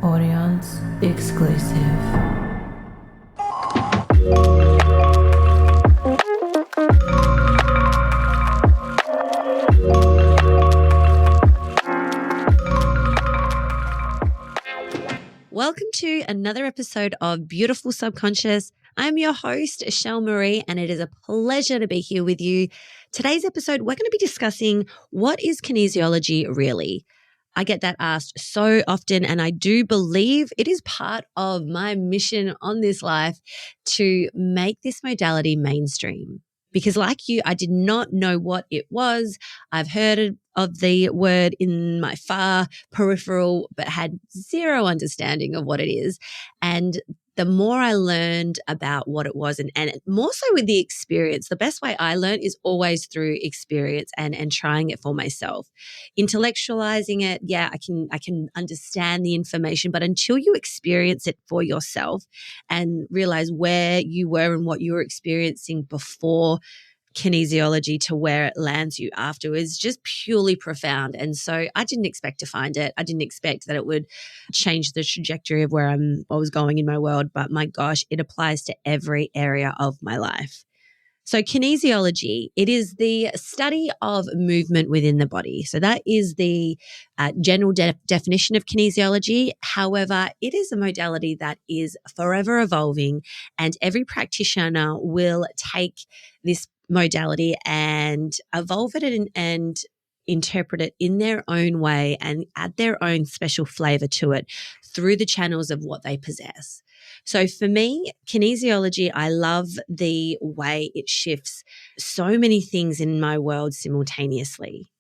Audience exclusive. Welcome to another episode of Beautiful Subconscious. I'm your host, Shell Marie, and it is a pleasure to be here with you. Today's episode, we're going to be discussing what is kinesiology really? I get that asked so often, and I do believe it is part of my mission on this life to make this modality mainstream. Because like you, I did not know what it was. I've heard of the word in my far peripheral, but had zero understanding of what it is. And the more I learned about what it was, and more so with the experience, the best way I learn is always through experience and trying it for myself. Intellectualizing it, yeah, I can understand the information, but until you experience it for yourself and realize where you were and what you were experiencing before kinesiology to where it lands you afterwards, just purely profound. And so I didn't expect to find it. I didn't expect that it would change the trajectory of where I was going in my world. But my gosh, it applies to every area of my life. So kinesiology, it is the study of movement within the body. So that is the general definition of kinesiology. However, it is a modality that is forever evolving, and every practitioner will take this modality and evolve it and interpret it in their own way and add their own special flavor to it through the channels of what they possess. So for me, kinesiology, I love the way it shifts so many things in my world simultaneously.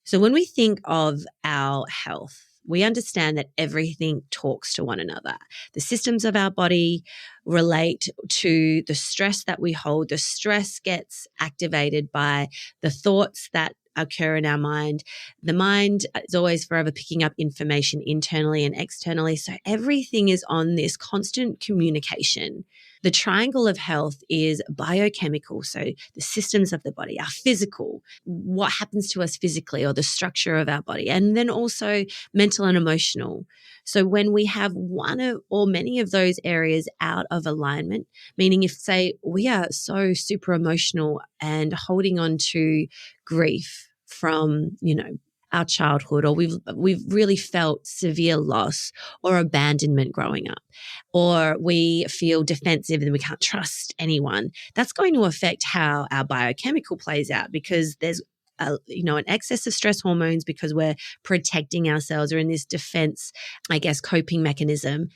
So when we think of our health, we understand that everything talks to one another. The systems of our body relate to the stress that we hold. The stress gets activated by the thoughts that occur in our mind. The mind is always forever picking up information internally and externally. So everything is on this constant communication. The triangle of health is biochemical, so the systems of the body, our physical, what happens to us physically or the structure of our body, and then also mental and emotional. So when we have one of or many of those areas out of alignment, meaning if, say, we are so super emotional and holding on to grief from, our childhood, or we've really felt severe loss or abandonment growing up, or we feel defensive and we can't trust anyone, that's going to affect how our biochemical plays out, because there's an excess of stress hormones because we're protecting ourselves or in this defense, coping mechanism.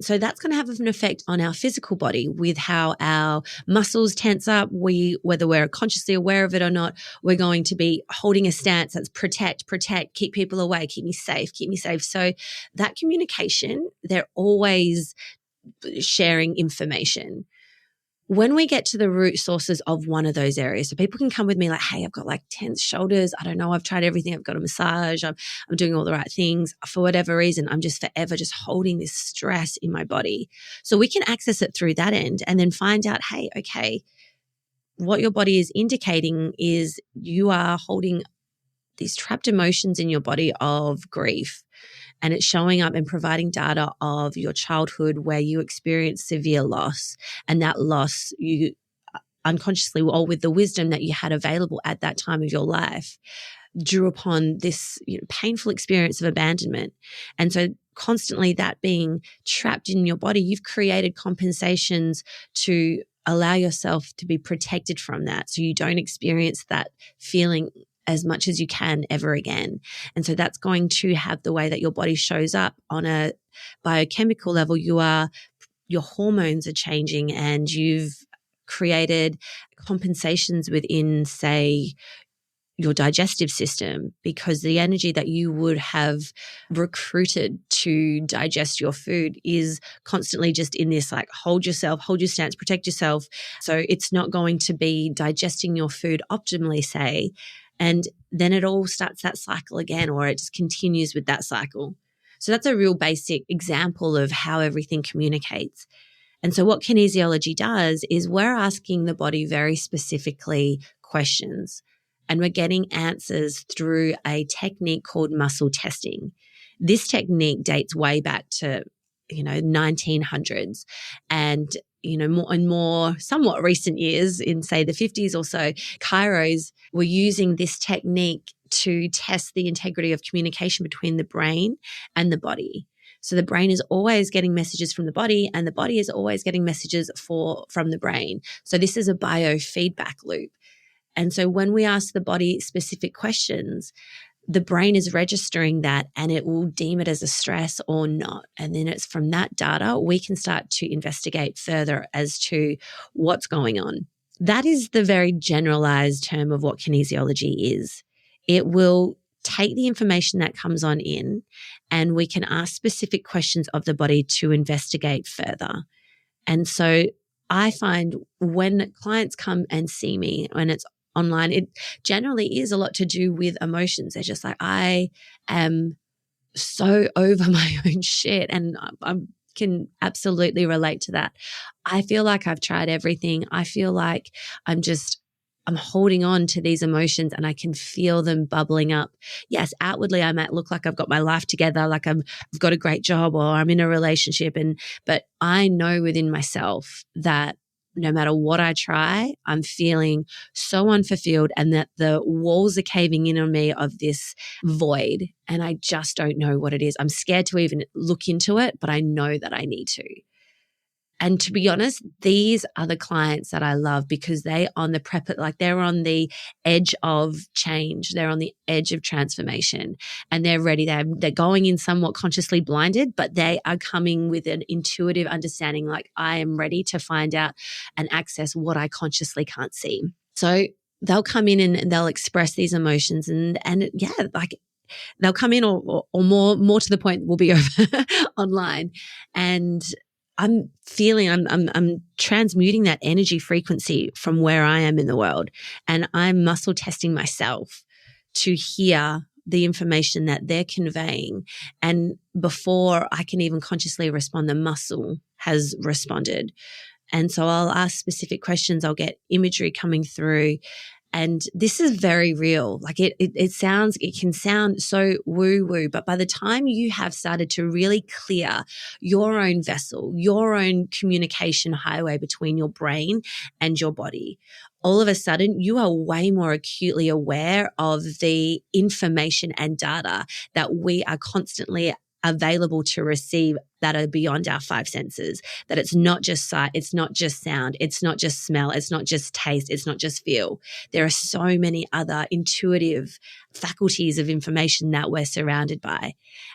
So that's going to have an effect on our physical body with how our muscles tense up. Whether we're consciously aware of it or not, we're going to be holding a stance that's protect, keep people away, keep me safe. So that communication, they're always sharing information. When we get to the root sources of one of those areas, so people can come with me like, hey, I've got like tense shoulders. I don't know. I've tried everything. I've got a massage. I'm doing all the right things. For whatever reason, I'm just forever just holding this stress in my body. So we can access it through that end and then find out, hey, okay, what your body is indicating is you are holding these trapped emotions in your body of grief. And it's showing up and providing data of your childhood where you experienced severe loss. And that loss, you unconsciously, or with the wisdom that you had available at that time of your life, drew upon this painful experience of abandonment. And so constantly that being trapped in your body, you've created compensations to allow yourself to be protected from that, so you don't experience that feeling as much as you can ever again. And so that's going to have the way that your body shows up on a biochemical level. Your hormones are changing, and you've created compensations within, say, your digestive system, because the energy that you would have recruited to digest your food is constantly just in this like hold your stance, protect yourself. So it's not going to be digesting your food optimally, say, and then it all starts that cycle again, or it just continues with that cycle. So that's a real basic example of how everything communicates. And so what kinesiology does is we're asking the body very specifically questions, and we're getting answers through a technique called muscle testing. This technique dates way back to, 1900s, and more somewhat recent years, in say the 50s or so, chiros were using this technique to test the integrity of communication between the brain and the body. So the brain is always getting messages from the body, and the body is always getting messages from the brain. So this is a biofeedback loop. And so when we ask the body specific questions, the brain is registering that, and it will deem it as a stress or not. And then it's from that data we can start to investigate further as to what's going on. That is the very generalized term of what kinesiology is. It will take the information that comes on in, and we can ask specific questions of the body to investigate further. And so I find when clients come and see me, when it's online, it generally is a lot to do with emotions. They're just like, I am so over my own shit. And I can absolutely relate to that. I feel like I've tried everything. I feel like I'm holding on to these emotions, and I can feel them bubbling up. Yes, outwardly I might look like I've got my life together, like I've got a great job, or I'm in a relationship, but I know within myself that no matter what I try, I'm feeling so unfulfilled, and that the walls are caving in on me of this void, and I just don't know what it is. I'm scared to even look into it, but I know that I need to. And to be honest, these are the clients that I love, because they're on the edge of change. They're on the edge of transformation, and they're ready. They're going in somewhat consciously blinded, but they are coming with an intuitive understanding, like, I am ready to find out and access what I consciously can't see. So they'll come in and they'll express these emotions, and like they'll come in, or more to the point, will be over online, and I'm transmuting that energy frequency from where I am in the world, and I'm muscle testing myself to hear the information that they're conveying. And before I can even consciously respond, the muscle has responded. And so I'll ask specific questions. I'll get imagery coming through. And this is very real. Like it can sound so woo-woo, but by the time you have started to really clear your own vessel, your own communication highway between your brain and your body, all of a sudden you are way more acutely aware of the information and data that we are constantly available to receive, that are beyond our five senses, that it's not just sight, it's not just sound, it's not just smell, it's not just taste, it's not just feel. There are so many other intuitive faculties of information that we're surrounded by.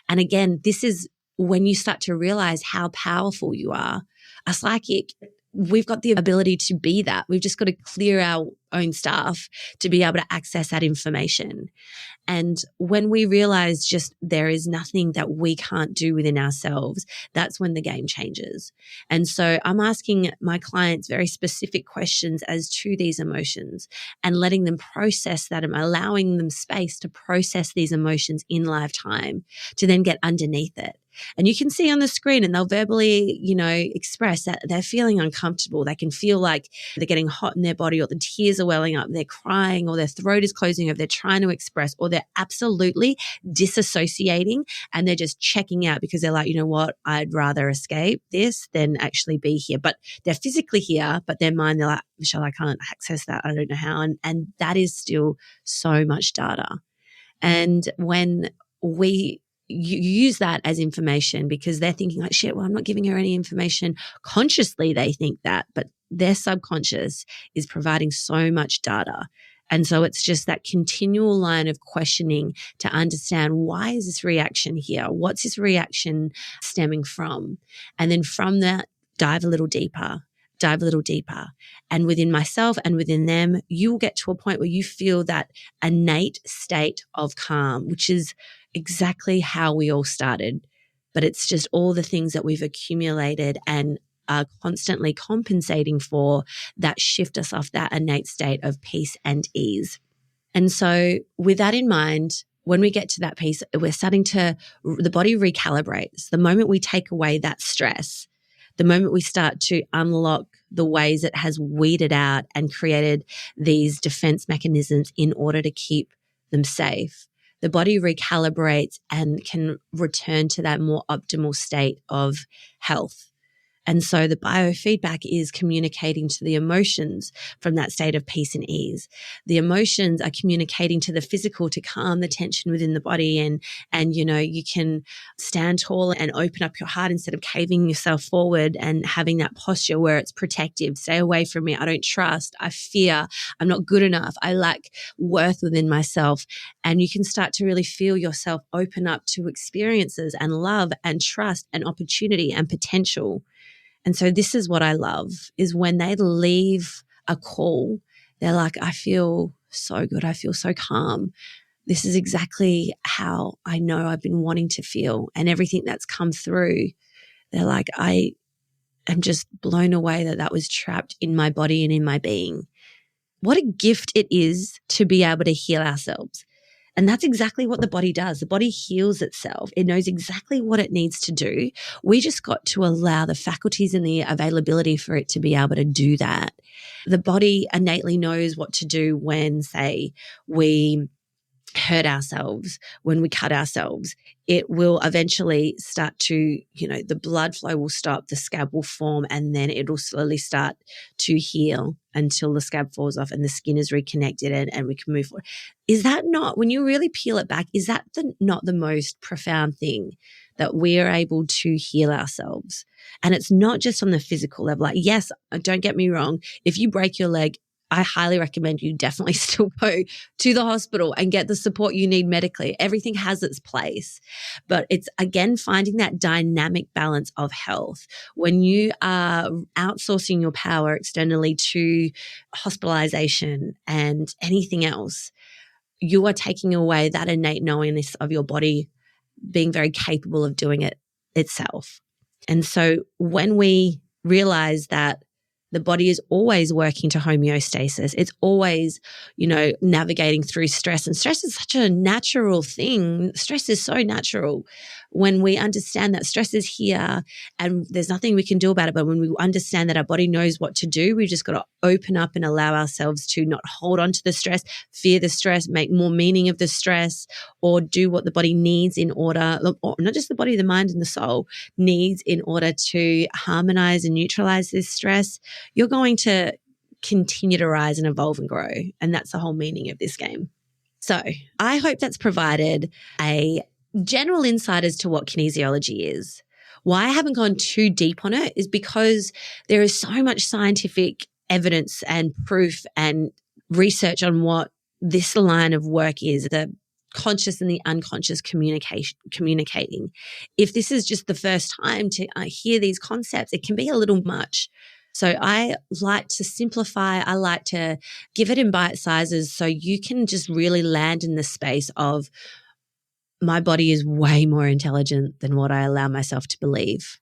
And again, this is when you start to realize how powerful you are. A psychic, we've got the ability to be that. We've just got to clear our own stuff to be able to access that information. And when we realize just there is nothing that we can't do within ourselves, that's when the game changes. And so I'm asking my clients very specific questions as to these emotions, and letting them process that. I'm allowing them space to process these emotions in live time, to then get underneath it. And you can see on the screen, and they'll verbally, express that they're feeling uncomfortable. They can feel like they're getting hot in their body, or the tears are welling up, they're crying, or their throat is closing, or they're trying to express, or they're absolutely disassociating and they're just checking out because they're like, you know what, I'd rather escape this than actually be here. But they're physically here, but their mind, they're like, Michelle, I can't access that. I don't know how. And that is still so much data. And when we use that as information, because they're thinking like, shit, well, I'm not giving her any information. Consciously, they think that, but their subconscious is providing so much data. And so it's just that continual line of questioning to understand, why is this reaction here? What's this reaction stemming from? And then from that, dive a little deeper. And within myself and within them, you will get to a point where you feel that innate state of calm, which is exactly how we all started. But it's just all the things that we've accumulated and are constantly compensating for that shift us off that innate state of peace and ease. And so with that in mind, when we get to that piece, we're starting to, the body recalibrates. The moment we take away that stress, the moment we start to unlock the ways it has weeded out and created these defense mechanisms in order to keep them safe, the body recalibrates and can return to that more optimal state of health. And so the biofeedback is communicating to the emotions from that state of peace and ease. The emotions are communicating to the physical to calm the tension within the body. And you can stand tall and open up your heart instead of caving yourself forward and having that posture where it's protective. Stay away from me. I don't trust. I fear. I'm not good enough. I lack worth within myself. And you can start to really feel yourself open up to experiences and love and trust and opportunity and potential. And so this is what I love, is when they leave a call, they're like, I feel so good. I feel so calm. This is exactly how I know I've been wanting to feel. And everything that's come through, they're like, I am just blown away that was trapped in my body and in my being. What a gift it is to be able to heal ourselves. And that's exactly what the body does. The body heals itself. It knows exactly what it needs to do. We just got to allow the faculties and the availability for it to be able to do that. The body innately knows what to do when, say, we hurt ourselves, when we cut ourselves. It will eventually start to, the blood flow will stop, the scab will form, and then it will slowly start to heal until the scab falls off and the skin is reconnected and we can move forward. Is that not, when you really peel it back, is that not the most profound thing, that we are able to heal ourselves? And it's not just on the physical level. Like, yes, don't get me wrong. If you break your leg, I highly recommend you definitely still go to the hospital and get the support you need medically. Everything has its place. But it's, again, finding that dynamic balance of health. When you are outsourcing your power externally to hospitalization and anything else, you are taking away that innate knowingness of your body being very capable of doing it itself. And so when we realize that the body is always working to homeostasis, it's always, navigating through stress. And stress is such a natural thing. Stress is so natural. When we understand that stress is here and there's nothing we can do about it, but when we understand that our body knows what to do, we've just got to open up and allow ourselves to not hold on to the stress, fear the stress, make more meaning of the stress, or do what the body needs in order, or not just the body, the mind and the soul needs in order to harmonize and neutralize this stress. You're going to continue to rise and evolve and grow. And that's the whole meaning of this game. So I hope that's provided a general insight as to what kinesiology is. Why I haven't gone too deep on it is because there is so much scientific evidence and proof and research on what this line of work is, the conscious and the unconscious communicating. If this is just the first time to hear these concepts, it can be a little much. So I like to simplify. I like to give it in bite sizes so you can just really land in the space of, my body is way more intelligent than what I allow myself to believe.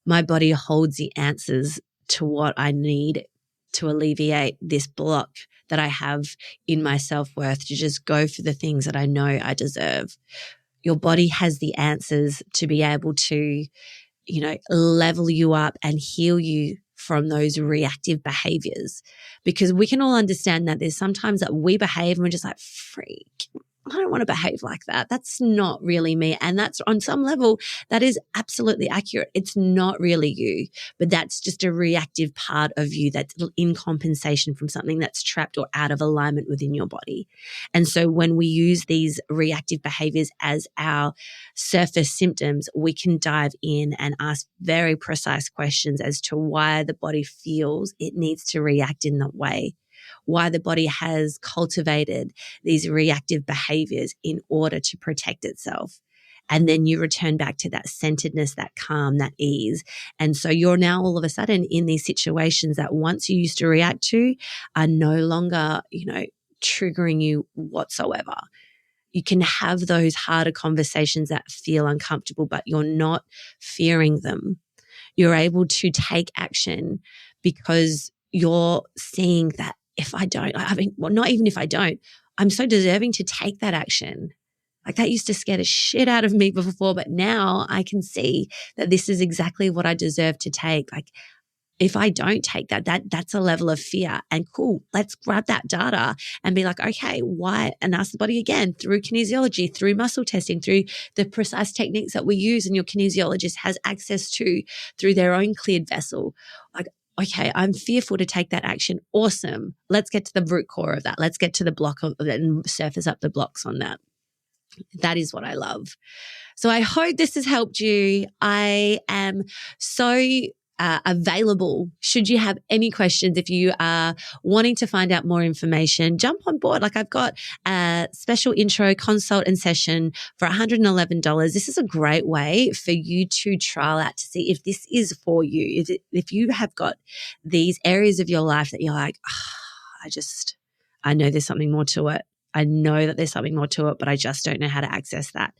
My body holds the answers to what I need to alleviate this block that I have in my self-worth, to just go for the things that I know I deserve. Your body has the answers to be able to, level you up and heal you from those reactive behaviors. Because we can all understand that there's sometimes that we behave and we're just like, freak, I don't want to behave like that. That's not really me. And that's, on some level, that is absolutely accurate. It's not really you, but that's just a reactive part of you that's in compensation from something that's trapped or out of alignment within your body. And so when we use these reactive behaviors as our surface symptoms, we can dive in and ask very precise questions as to why the body feels it needs to react in that way, why the body has cultivated these reactive behaviors in order to protect itself. And then you return back to that centeredness, that calm, that ease. And so you're now all of a sudden in these situations that once you used to react to are no longer, triggering you whatsoever. You can have those harder conversations that feel uncomfortable, but you're not fearing them. You're able to take action because you're seeing that if I don't, not even if I don't, I'm so deserving to take that action. Like, that used to scare the shit out of me before, but now I can see that this is exactly what I deserve to take. Like, if I don't take that's a level of fear. And cool, let's grab that data and be like, okay, why? And ask the body again through kinesiology, through muscle testing, through the precise techniques that we use and your kinesiologist has access to through their own cleared vessel. Like, okay, I'm fearful to take that action. Awesome. Let's get to the root core of that. Let's get to the block of it and surface up the blocks on that. That is what I love. So I hope this has helped you. I am so available should you have any questions. If you are wanting to find out more information, jump on board. Like, I've got a special intro consult and session for $111. This is a great way for you to trial out to see if this is for you. If you have got these areas of your life that you're like, I know there's something more to it. I know that there's something more to it, but I just don't know how to access that.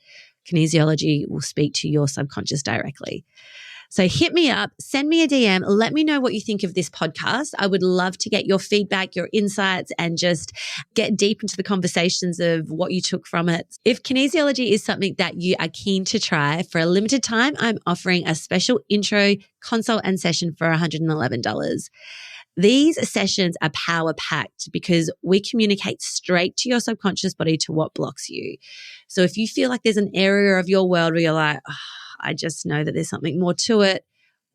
Kinesiology will speak to your subconscious directly. So hit me up, send me a DM, let me know what you think of this podcast. I would love to get your feedback, your insights, and just get deep into the conversations of what you took from it. If kinesiology is something that you are keen to try, for a limited time, I'm offering a special intro consult and session for $111. These sessions are power packed because we communicate straight to your subconscious body to what blocks you. So if you feel like there's an area of your world where you're like, I just know that there's something more to it,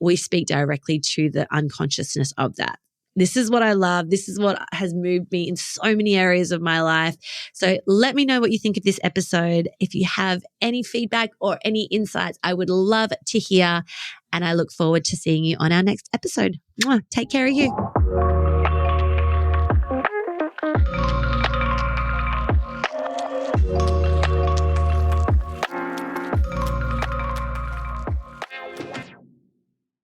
we speak directly to the unconsciousness of that. This is what I love. This is what has moved me in so many areas of my life. So let me know what you think of this episode. If you have any feedback or any insights, I would love to hear. And I look forward to seeing you on our next episode. Take care of you.